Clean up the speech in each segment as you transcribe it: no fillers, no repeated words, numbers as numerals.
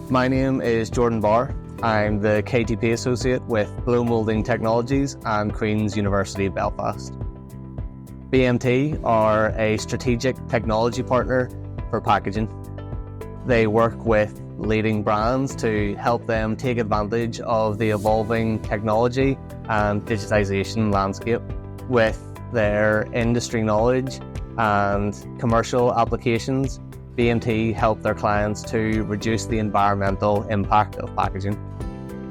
My name is Jordan Barr. I'm the KTP Associate with Blow Moulding Technologies and Queen's University Belfast. BMT are a strategic technology partner for packaging. They work with leading brands to help them take advantage of the evolving technology and digitization landscape. With their industry knowledge and commercial applications, BMT help their clients to reduce the environmental impact of packaging.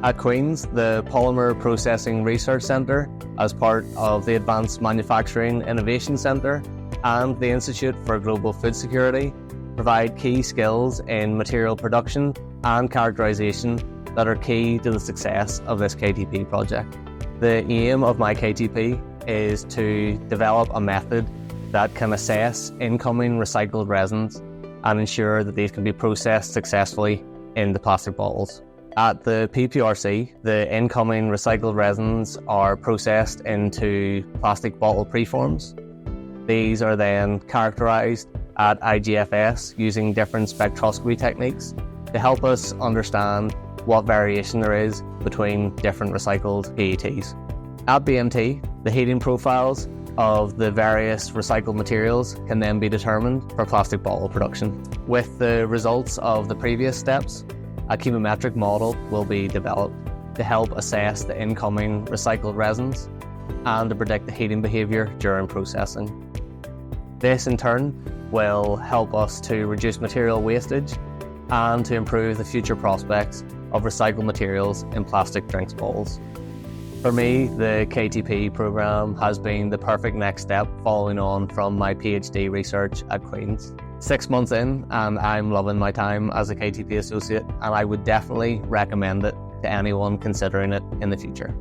At Queen's, the Polymer Processing Research Centre, as part of the Advanced Manufacturing Innovation Centre and the Institute for Global Food Security, provide key skills in material production and characterization that are key to the success of this KTP project. The aim of my KTP is to develop a method that can assess incoming recycled resins and ensure that these can be processed successfully into plastic bottles. At the PPRC, the incoming recycled resins are processed into plastic bottle preforms. These are then characterized at IGFS using different spectroscopy techniques to help us understand what variation there is between different recycled PETs. At BMT, the heating profiles of the various recycled materials can then be determined for plastic bottle production. With the results of the previous steps, a chemometric model will be developed to help assess the incoming recycled resins and to predict the heating behaviour during processing. This in turn will help us to reduce material wastage and to improve the future prospects of recycled materials in plastic drinks bottles. For me, the KTP programme has been the perfect next step following on from my PhD research at Queen's. 6 months in and I'm loving my time as a KTP Associate, and I would definitely recommend it to anyone considering it in the future.